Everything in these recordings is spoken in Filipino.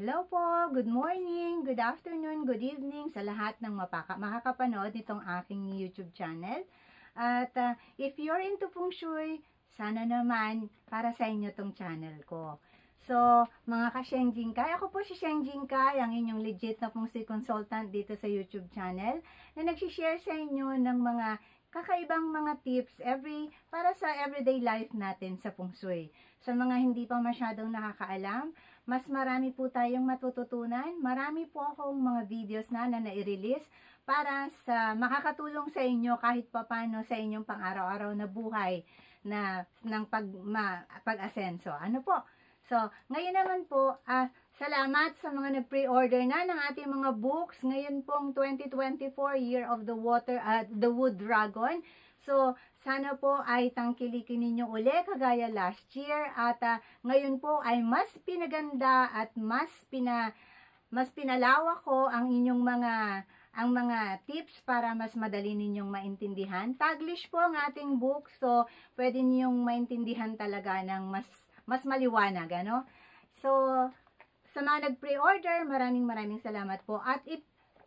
Hello po, good morning, good afternoon, good evening sa lahat ng makakapanood nitong aking YouTube channel. At if you're into Feng Shui, sana naman para sa inyo tong channel ko. So, mga ka-Shengjing Kai, ako po si Shengjing Kai, ang inyong legit na Feng Shui consultant dito sa YouTube channel na nagsishare sa inyo ng mga kakaibang mga tips para sa everyday life natin sa Feng Shui. Sa mga hindi pa masyadong nakakaalam, mas marami po tayong matututunan. Marami po akong mga videos na nai-release para sa makakatulong sa inyo kahit papano sa inyong pang-araw-araw na buhay ng pag-asenso. Ano po? So, ngayon naman po, salamat sa mga nag-pre-order na ng ating mga books. Ngayon pong 2024 Year of the Water at the Wood Dragon. So, sana po ay tangkilikin ninyo uli kagaya last year. At ngayon po ay mas pinaganda at mas pinalawak ko ang inyong mga tips para mas madali ninyong maintindihan. Taglish po ang ating book. So, pwede ninyong maintindihan talaga ng mas maliwanag, ano? So, sa mga nag-pre-order, maraming salamat po. At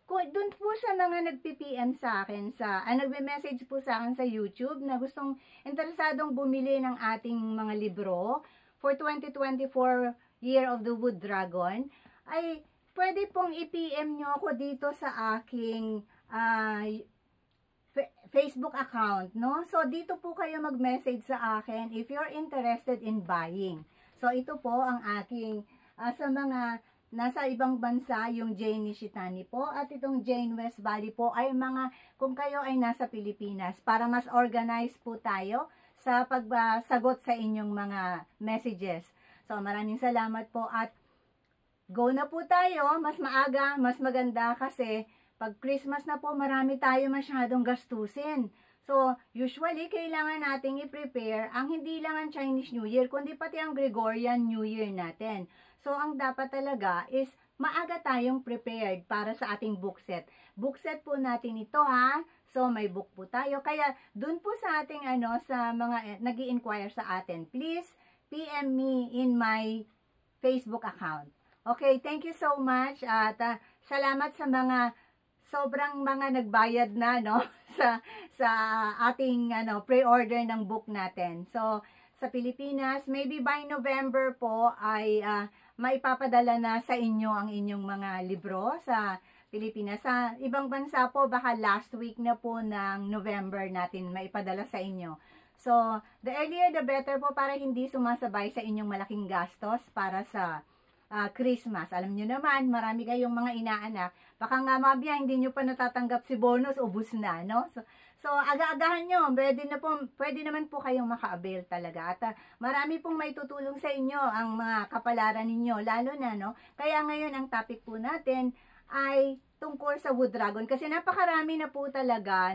dun po sa mga nag-PPM sa akin, nagme-message po sa akin sa YouTube na gustong interesadong bumili ng ating mga libro for 2024 Year of the Wood Dragon, ay pwede pong i-PM nyo ako dito sa aking Facebook account, no? So, dito po kayo mag-message sa akin if you're interested in buying. So, ito po ang aking, sa mga nasa ibang bansa, yung Jane Nishitani po, at itong Jane West Valley po ay kung kayo ay nasa Pilipinas, para mas organized po tayo sa pagsagot sa inyong mga messages. So, maraming salamat po at go na po tayo, mas maaga, mas maganda kasi pag Christmas na po, marami tayo masyadong gastusin. So, usually, kailangan nating i-prepare ang hindi lang ang Chinese New Year, kundi pati ang Gregorian New Year natin. So, ang dapat talaga is maaga tayong prepared para sa ating book set. Book set po natin ito, ha? So, may book po tayo. Kaya, dun po sa ating, sa mga nag-i-inquire sa atin, please PM me in my Facebook account. Okay, thank you so much. At salamat sa sobrang mga nagbayad na, no? sa ating pre-order ng book natin. So, sa Pilipinas, maybe by November po ay maipapadala na sa inyo ang inyong mga libro sa Pilipinas. Sa ibang bansa po, baka last week na po ng November natin maipadala sa inyo. So, the earlier the better po para hindi sumasabay sa inyong malaking gastos para sa Christmas. Alam nyo naman, marami kayong mga inaanak. Baka nga mabaya, hindi nyo pa natatanggap si bonus, ubus na, no? So aga-agahan nyo. Pwede naman po kayong maka-avail talaga. At marami pong may tutulong sa inyo ang mga kapalaran ninyo, lalo na, no? Kaya ngayon, ang topic po natin ay tungkol sa Wood Dragon. Kasi napakarami na po talaga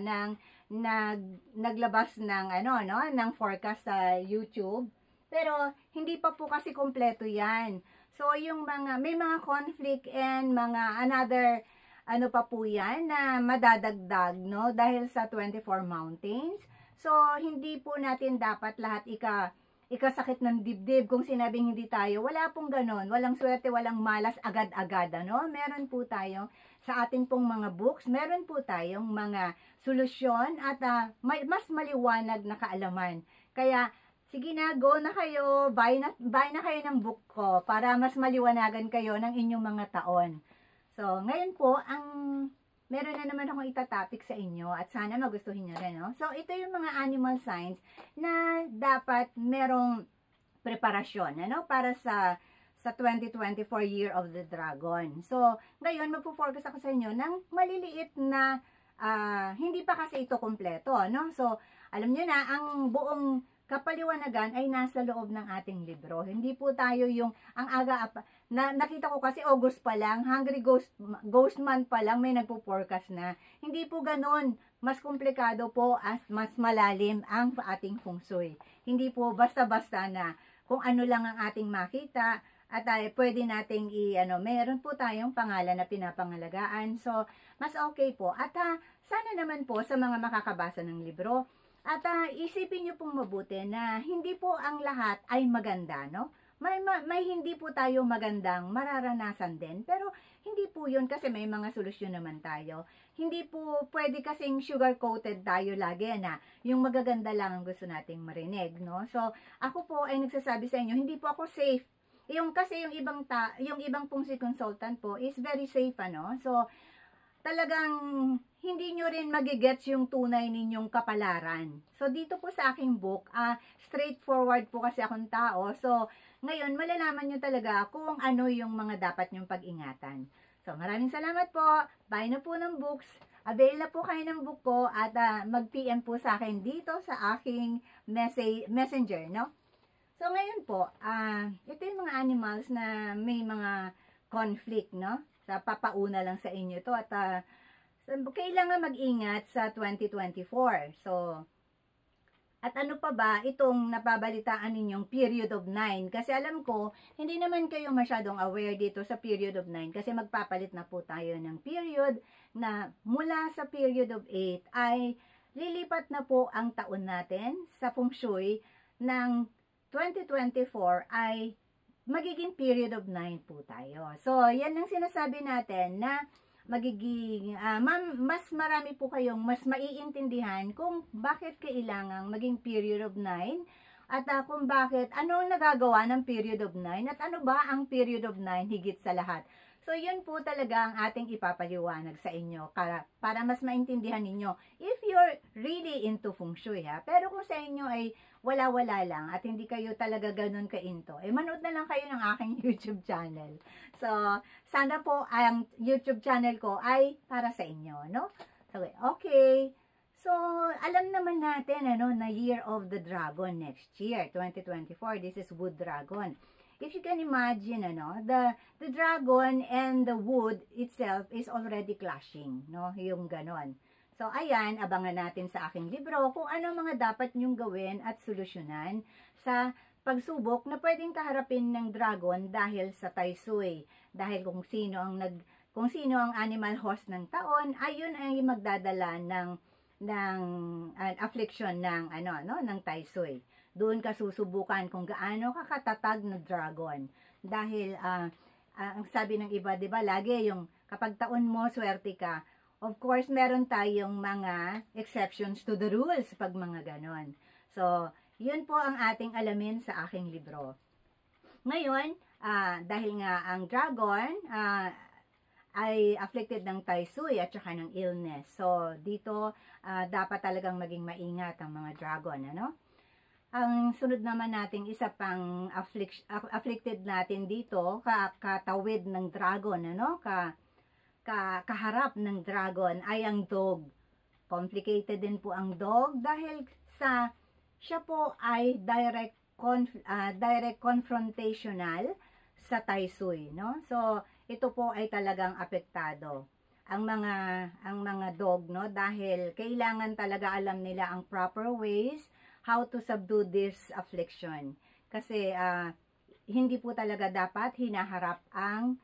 naglabas ng, ng forecast sa YouTube. Pero, hindi pa po kasi kompleto yan. So, may mga conflict and another, pa po yan na madadagdag, no? Dahil sa 24 mountains. So, hindi po natin dapat lahat ikasakit ng dibdib kung sinabing hindi tayo. Wala pong ganon. Walang swerte, walang malas, agad-agad, ano? Meron po tayo sa ating pong mga books, meron po tayong mga solusyon at mas maliwanag na kaalaman. Kaya, sige na, go na kayo, buy na kayo ng book ko para mas maliwanagan kayo ng inyong mga taon. So, ngayon po, meron na naman akong itatopic sa inyo at sana magustuhin nyo rin, no? So, ito yung mga animal signs na dapat merong preparasyon, para sa 2024 Year of the Dragon. So, ngayon, magpo-focus ako sa inyo ng maliliit na, hindi pa kasi ito kompleto, no? So, alam nyo na, ang buong kapaliwanagan ay nasa loob ng ating libro. Hindi po tayo nakita ko kasi August pa lang, Hungry Ghost Month pa lang, may nagpo-forecast na. Hindi po ganun. Mas komplikado po at mas malalim ang ating Feng Shui. Hindi po basta-basta na kung ano lang ang ating makita at pwede nating meron po tayong pangalan na pinapangalagaan. So, mas okay po. At sana naman po sa mga makakabasa ng libro, at isipin nyo pong mabuti na hindi po ang lahat ay maganda, no? may hindi po tayo magandang mararanasan din. Pero hindi po yun kasi may mga solusyon naman tayo. Hindi po pwede kasing sugar-coated tayo lagi na yung magaganda lang ang gusto nating marinig, no? So, ako po ay nagsasabi sa inyo, hindi po ako safe. Kasi yung ibang pong si consultant po is very safe, ano? So, talagang hindi nyo rin magigets yung tunay ninyong kapalaran. So, dito po sa aking book, straightforward po kasi akong tao. So, ngayon, malalaman nyo talaga kung ano yung mga dapat nyong pag-ingatan. So, maraming salamat po. Buy na po ng books. Avail na po kayo ng book ko at mag-PM po sa akin dito sa aking messenger, no? So, ngayon po, ito yung mga animals na may mga conflict, no? Papauna lang sa inyo to at kailangan mag-ingat sa 2024. So, at ano pa ba itong napabalitaan ninyong period of 9? Kasi alam ko, hindi naman kayo masyadong aware dito sa period of 9 kasi magpapalit na po tayo ng period na mula sa period of 8 ay lilipat na po ang taon natin sa feng shui ng 2024 ay magiging period of 9 po tayo. So, yan ang sinasabi natin na magiging, mas marami po kayong mas maiintindihan kung bakit kailangang maging period of 9 at kung bakit, ano ang nagagawa ng period of 9 at ano ba ang period of 9 higit sa lahat. So, yun po talaga ang ating ipapaliwanag sa inyo para mas maintindihan ninyo if you're really into feng shui, ha. Pero kung sa inyo ay wala-wala lang at hindi kayo talaga ganun ka-into, manood na lang kayo ng aking YouTube channel. So, sana po ang YouTube channel ko ay para sa inyo, no? So, okay. So, alam naman natin, na Year of the Dragon next year, 2024. This is Wood Dragon. If you can imagine, the dragon and the wood itself is already clashing, no? Yung ganon. So, ayan, abangan natin sa aking libro kung ano mga dapat nyong gawin at solusyonan sa pagsubok na pwedeng kaharapin ng dragon dahil sa Tai Sui. Dahil kung sino ang animal host ng taon, ayun ay magdadala ng affliction ng Tai Sui. Doon ka susubukan kung gaano ka katatag na dragon. Dahil, ang sabi ng iba, di ba, lagi yung kapag taon mo, swerte ka. Of course, meron tayong mga exceptions to the rules pag mga ganon. So, yun po ang ating alamin sa aking libro. Ngayon, dahil nga ang dragon ay afflicted ng Tai Sui at saka ng illness. So, dito, dapat talagang maging maingat ang mga dragon, Ang sunod naman nating isa pang afflicted natin dito, katawid ng dragon, kaharap ng dragon ay ang dog. Complicated din po ang dog dahil siya po ay direct confrontational sa Tai Sui, So, ito po ay talagang apektado. Ang mga dog, dahil kailangan talaga alam nila ang proper ways how to subdue this affliction. Kasi hindi po talaga dapat hinaharap ang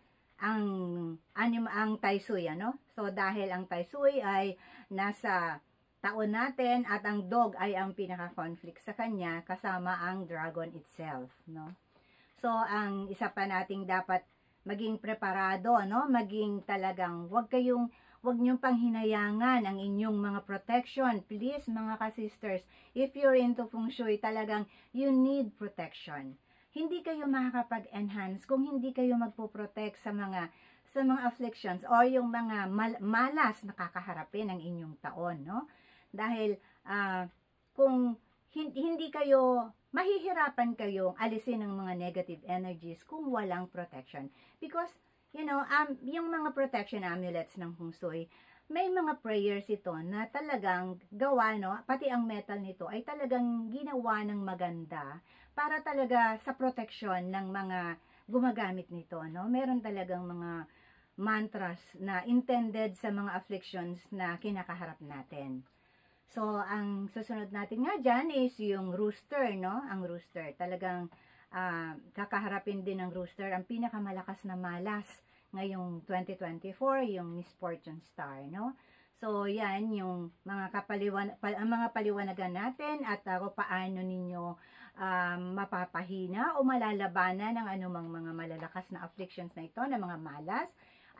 Tai Sui, So, dahil ang Tai Sui ay nasa taon natin at ang dog ay ang pinaka-conflict sa kanya kasama ang dragon itself, So, ang isa pa nating dapat maging preparado, maging talagang wag niyong panghinayangan ang inyong mga protection. Please, mga ka-sisters, if you're into feng shui, talagang you need protection. Hindi kayo makakapag-enhance kung hindi kayo magpo-protect sa mga afflictions o yung mga malas na kakaharapin ng inyong taon, Dahil kung hindi kayo, mahihirapan kayong alisin ng mga negative energies kung walang protection. Because, yung mga protection amulets ng feng shui, may mga prayers ito na talagang gawa, pati ang metal nito ay talagang ginawa ng maganda para talaga sa protection ng mga gumagamit nito, Meron talagang mga mantras na intended sa mga afflictions na kinakaharap natin. So, ang susunod natin nga dyan is yung rooster, Ang rooster, talagang kakaharapin din ng rooster ang pinakamalakas na malas ngayong 2024, yung Miss Fortune Star, So, yan yung mga paliwanagan natin at paano ninyo mapapahina o malalabanan ng anumang mga malalakas na afflictions na ito, na mga malas,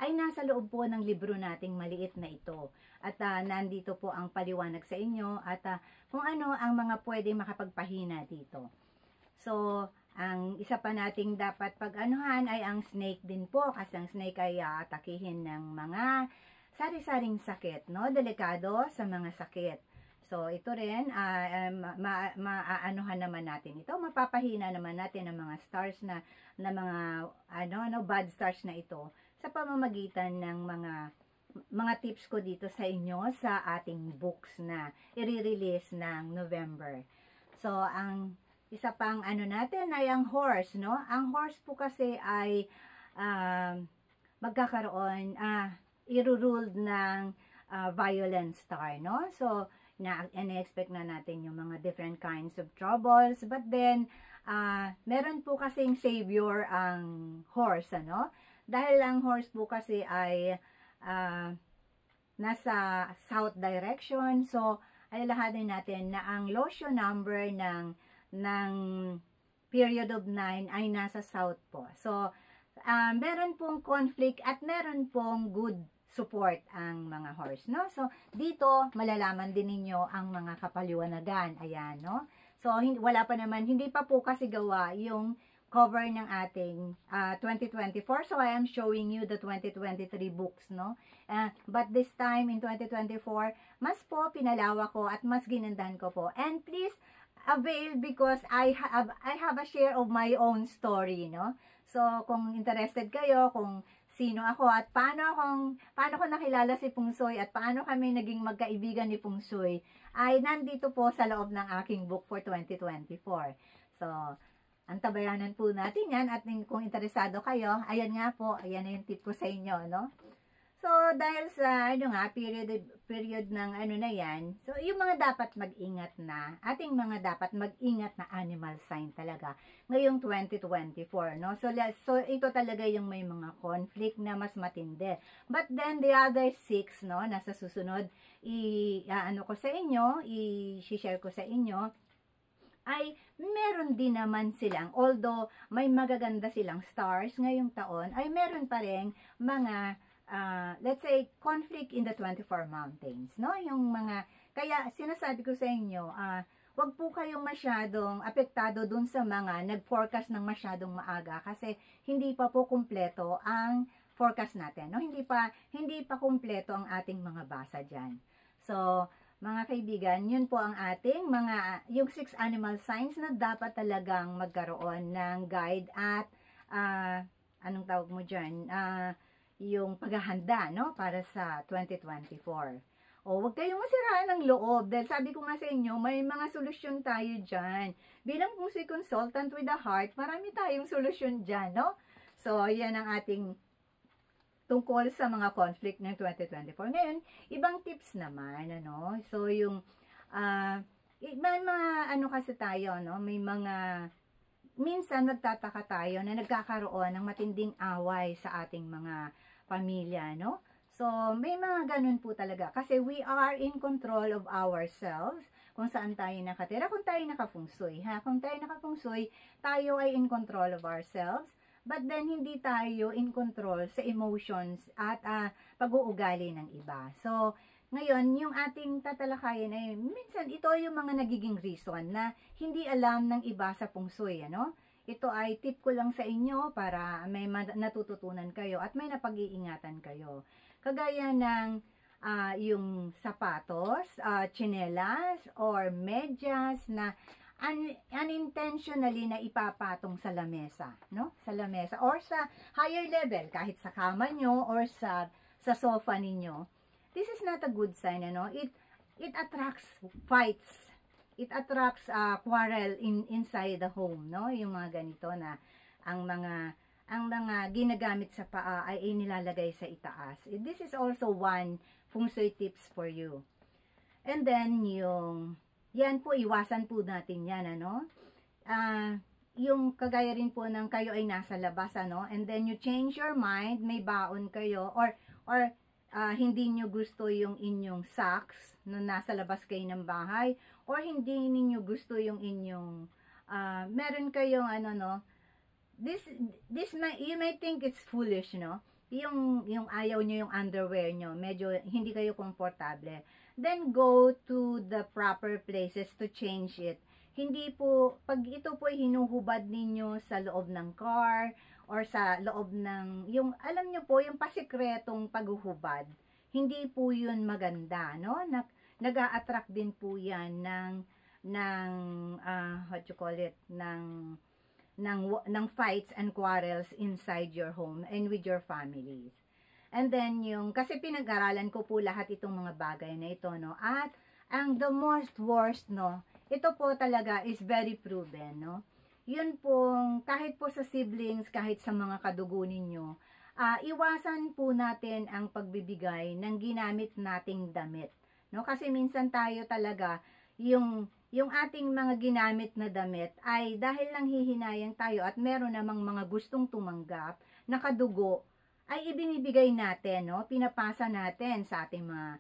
ay nasa loob po ng libro nating maliit na ito. At nandito po ang paliwanag sa inyo at kung ano ang mga pwede makapagpahina dito. So, ang isa pa nating dapat pag-anuhan ay ang snake din po, kasi ang snake ay atakihin ng mga sari-saring sakit, no? Delikado sa mga sakit. So, ito rin, maaanuhan naman natin ito. Mapapahina naman natin ang mga stars na mga, bad stars na ito sa pamamagitan ng mga tips ko dito sa inyo sa ating books na i-release ng November. So, ang isa pang natin ay ang horse, no? Ang horse po kasi ay magkakaroon, i-ruled ng violent star, no? So, na-expect na natin yung mga different kinds of troubles, but then, meron po kasing savior ang horse, ano? Dahil ang horse po kasi ay nasa south direction, so alalahanin natin na ang Losho number ng period of 9 ay nasa south po. So, meron pong conflict at meron pong good support ang mga horse, no? So, dito malalaman din ninyo ang mga kapaliwanagan. Ayan, no? So, wala pa naman, hindi pa po kasi gawa yung cover ng ating 2024. So, I am showing you the 2023 books, no? But this time, in 2024, mas po pinalawa ko at mas ginandahan ko po. And please, avail because I have a share of my own story, no? So, kung interested kayo, kung sino ako at paano ko nakilala si Feng Shui at paano kami naging magkaibigan ni Feng Shui, ay nandito po sa loob ng aking book for 2024. So, antabayanan po natin yan at kung interesado kayo, ayan nga po, ayan na yung tip ko sa inyo, no? So, dahil sa, period ng na yan, so, yung mga dapat mag-ingat na, ating mga dapat mag-ingat na animal sign talaga, ngayong 2024, no? So, ito talaga yung may mga conflict na mas matindi. But then, the other 6, no, nasa susunod, ko sa inyo, i-share ko sa inyo, ay meron din naman silang, although may magaganda silang stars ngayong taon, ay meron pa rin mga let's say, conflict in the 24 mountains, no? Yung mga, kaya sinasabi ko sa inyo, wag po kayong masyadong apektado dun sa mga nag-forecast ng masyadong maaga kasi hindi pa po kumpleto ang forecast natin, no? Hindi pa kumpleto ang ating mga basa dyan. So, mga kaibigan, yun po ang ating yung 6 animal signs na dapat talagang magkaroon ng guide at, anong tawag mo dyan, yung paghahanda, no, para sa 2024. O, huwag kayong masiraan ng loob dahil sabi ko nga sa inyo, may mga solusyon tayo dyan. Bilang Feng Shui consultant with a heart, marami tayong solusyon dyan, no? So, yan ang ating tungkol sa mga conflict ng 2024. Ngayon, ibang tips naman, ano? So, yung, may mga, kasi tayo, no? May mga, minsan nagtataka tayo na nagkakaroon ng matinding away sa ating mga pamilya, no? So, may mga ganun po talaga. Kasi we are in control of ourselves kung saan tayo nakatira. Kung tayo naka-Feng Shui, ha? Kung tayo naka-Feng Shui, tayo ay in control of ourselves. But then, hindi tayo in control sa emotions at pag-uugali ng iba. So, ngayon, yung ating tatalakayin ay, minsan, ito yung mga nagiging reason na hindi alam ng iba sa Feng Shui, ano? Ito ay tip ko lang sa inyo para may natututunan kayo at may napag-iingatan kayo. Kagaya ng yung sapatos, tsinelas, or medyas na unintentionally na ipapatong sa lamesa, no? Sa lamesa or sa higher level, kahit sa kama nyo or sa sofa ninyo. This is not a good sign, ano? It attracts fights. It attracts quarrel inside the home, no? Yung mga ganito na ang mga ginagamit sa paa ay inilalagay sa itaas. This is also one Feng Shui tips for you. And then yan po, iwasan po natin yan, ano? Yung kagaya rin po ng kayo ay nasa labas, ano? And then you change your mind, may baon kayo or hindi nyo gusto yung inyong socks na nasa labas kayo ng bahay or hindi ninyo gusto yung inyong meron kayong ano, no, you may think it's foolish, no? Yung ayaw nyo yung underwear nyo, medyo hindi kayo komportable. Then go to the proper places to change it. Hindi po, pag ito po ay hinuhubad ninyo sa loob ng car, or sa loob ng, yung, alam nyo po, yung pasikretong paghuhubad, hindi po yun maganda, no? Nag-a-attract din po yan ng what you call it, ng fights and quarrels inside your home and with your families. And then kasi pinag-aralan ko po lahat itong mga bagay na ito, no? At ang the most worst, no? Ito po talaga is very proven, no? Yun pong, kahit po sa siblings, kahit sa mga kadugo ninyo, iwasan po natin ang pagbibigay ng ginamit nating damit, no? Kasi minsan tayo talaga, yung ating mga ginamit na damit ay dahil lang hihinayang tayo at meron namang mga gustong tumanggap na kadugo, ay ibinibigay natin, no? Pinapasa natin sa ating mga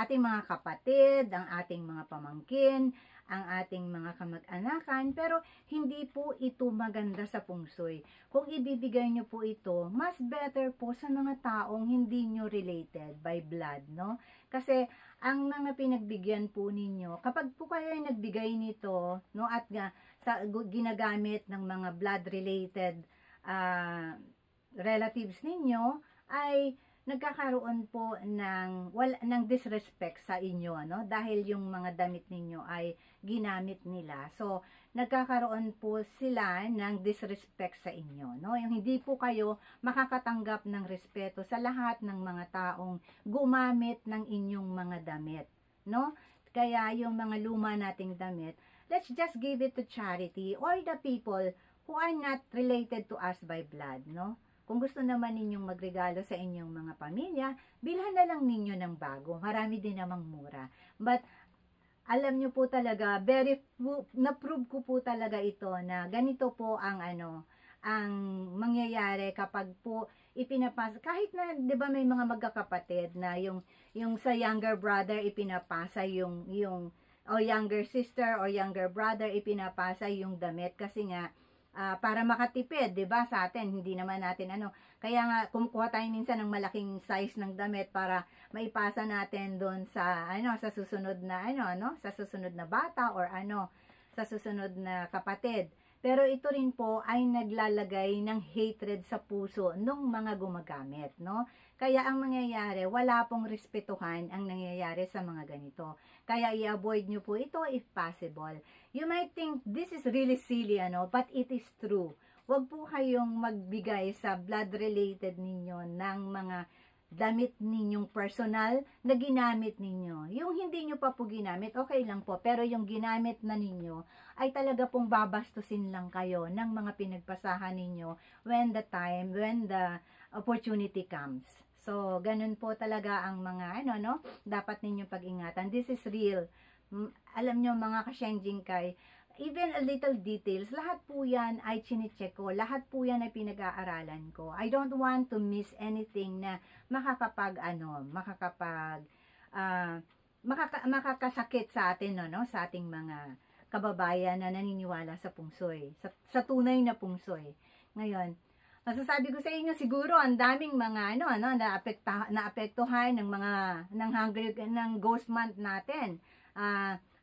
ating mga kapatid, ang ating mga pamangkin, ang ating mga kamag-anakan, pero hindi po ito maganda sa pungsoy. Kung ibibigay nyo po ito, mas better po sa mga taong hindi nyo related by blood, no? Kasi ang mga pinagbigyan po ninyo, kapag po kayo ay nagbigay nito, no, at ginagamit ng mga blood-related relatives ninyo, ay nagkakaroon po ng disrespect sa inyo, no? Dahil yung mga damit ninyo ay ginamit nila. So, nagkakaroon po sila ng disrespect sa inyo, no? Yung hindi po kayo makakatanggap ng respeto sa lahat ng mga taong gumamit ng inyong mga damit, no? Kaya yung mga luma nating damit, let's just give it to charity or the people who are not related to us by blood, no? Kung gusto naman ninyong magregalo sa inyong mga pamilya, bilhan na lang ninyo ng bago. Marami din namang mura. But, alam nyo po talaga, na-prove ko po talaga ito na ganito po ang ang mangyayari kapag po ipinapasa. Kahit na, di ba may mga magkakapatid na yung sa younger brother ipinapasa o younger sister or younger brother ipinapasa yung damit kasi nga, para makatipid, 'di ba? Sa atin, hindi naman natin kaya nga kumukuha tayo minsan ng malaking size ng damit para maipasa natin doon sa sa susunod na sa susunod na bata or sa susunod na kapatid. Pero ito rin po ay naglalagay ng hatred sa puso ng mga gumagamit, no? Kaya ang mangyayari, wala pong respetuhan ang nangyayari sa mga ganito. Kaya i-avoid nyo po ito if possible. You might think this is really silly, but it is true. Huwag po kayong magbigay sa blood-related ninyo ng mga damit ninyong personal na ginamit ninyo. Yung hindi nyo pa po ginamit, okay lang po. Pero yung ginamit na ninyo, ay talaga pong babastusin lang kayo ng mga pinagpasahan ninyo when the opportunity comes. So, ganun po talaga ang mga, dapat ninyong pag-ingatan. This is real. Alam nyo, mga ka-Shenjing Kai, even a little details, lahat po yan ay chine-check ko. Lahat po yan ay pinag-aaralan ko. I don't want to miss anything na makakasakit sa atin, sa ating mga kababayan na naniniwala sa pungsoy, sa tunay na pungsoy. Ngayon, masasabi ko sa inyo, siguro ang daming mga naapektuhan ng ghost month natin.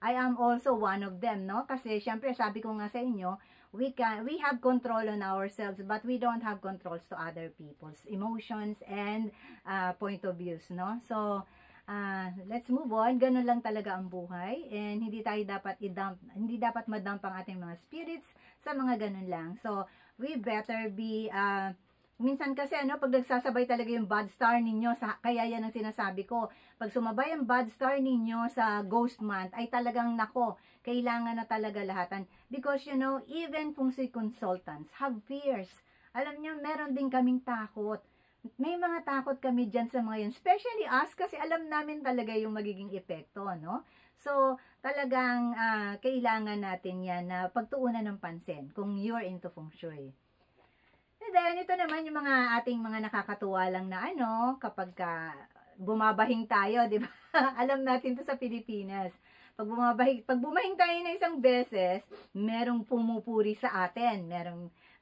I am also one of them, no? Kasi syempre sabi ko nga sa inyo, we have control on ourselves, but we don't have controls to other people's emotions and point of views, no? So let's move on. Ganun lang talaga ang buhay, and hindi dapat madump ang ating mga spirits sa mga ganun lang. So we better be minsan kasi pag nagsasabay talaga yung bad star ninyo, kaya yan ang sinasabi ko, pag sumabay ang bad star ninyo sa ghost month, ay talagang kailangan na talaga lahatan. Because even fungsi consultants have fears. Alam nyo, meron din kaming takot. May mga takot kami dyan sa mga yun. Especially us, kasi alam namin talaga yung magiging epekto, no? So, talagang kailangan natin yan na pagtuunan ng pansin kung you're into feng shui. And then, ito naman yung mga ating mga nakakatuwa lang na kapag bumabahing tayo, di ba? Alam natin to sa Pilipinas. Pag bumahing tayo ng isang beses, merong pumupuri sa atin,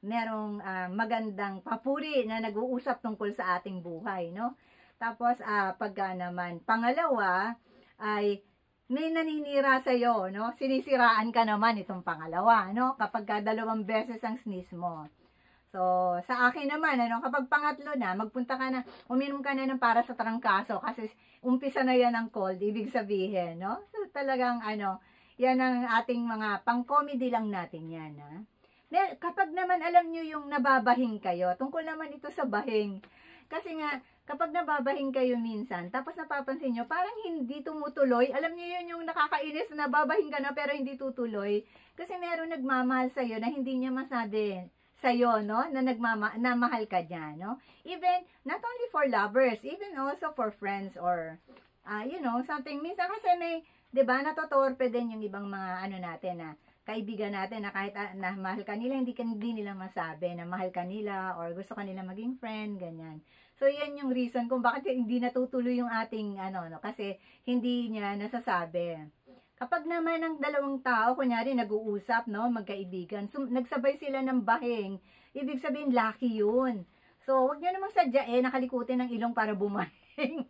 merong magandang papuri na nag-uusap tungkol sa ating buhay, no? Tapos, pagka naman, pangalawa, ay may naninira sa'yo, no? Sinisiraan ka naman itong pangalawa, no? Kapag dalawang beses ang sneeze mo. So, sa akin naman, kapag pangatlo na, magpunta ka na, uminom ka na ng para sa trangkaso, kasi umpisa na yan ang cold, ibig sabihin, no? So, talagang, yan ang ating mga pang-comedy lang natin yan, ha? Kapag naman alam nyo yung nababahing kayo, tungkol naman ito sa bahing, kasi nga, kapag nababahing kayo minsan, tapos napapansin nyo, parang hindi tumutuloy. Alam nyo yun yung nakakainis na nababahing ka na pero hindi tutuloy. Kasi meron nagmamahal sa'yo na hindi niya masabi sa'yo, no? Na mahal ka niya, no? Even, not only for lovers, even also for friends or, something. Minsan kasi may, diba, natotorpe din yung ibang mga, natin na, kaibigan natin na kahit na mahal ka nila, hindi nila masabi na mahal ka nila or gusto ka nila maging friend, ganyan. So, yan yung reason kung bakit hindi natutuloy yung ating, kasi hindi niya nasasabi. Kapag naman ang dalawang tao, kunyari, nag-uusap, no, magkaibigan, so, nagsabay sila ng bahing, ibig sabihin, lucky yun. So, wag nyo namang sadyain, nakalikutin ng ilong para bumahing.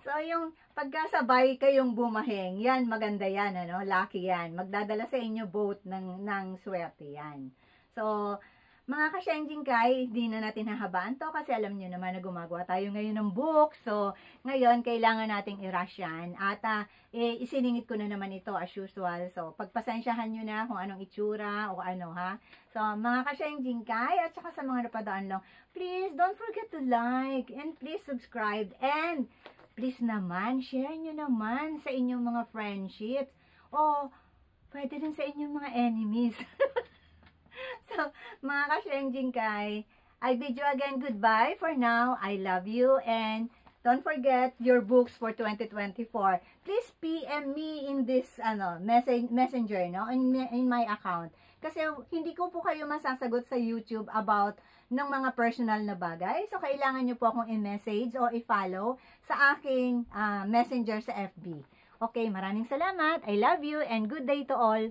So, yung pagkasabay kayong bumahing, yan, maganda yan, lucky yan. Magdadala sa inyo both ng swerte yan. So, mga ka-Shenjing Kai, hindi na natin hahabaan to kasi alam nyo naman na gumagawa tayo ngayon ng book. So, ngayon, kailangan nating i-rush yan. At isiningit ko na naman ito as usual. So, pagpasensyahan nyo na kung anong itsura o ha. So, mga ka-Shenjing Kai at saka sa mga napadaan lang, please don't forget to like and please subscribe and please naman, share nyo naman sa inyong mga friendships o pwede din sa inyong mga enemies. So, mga ka-Shenjing Kai, I bid you again goodbye for now. I love you and don't forget your books for 2024. Please PM me in this messenger, no, in my account. Kasi hindi ko po kayo masasagot sa YouTube about ng mga personal na bagay. So, kailangan nyo po akong i-message o i-follow sa aking messenger sa FB. Okay, maraming salamat. I love you and good day to all.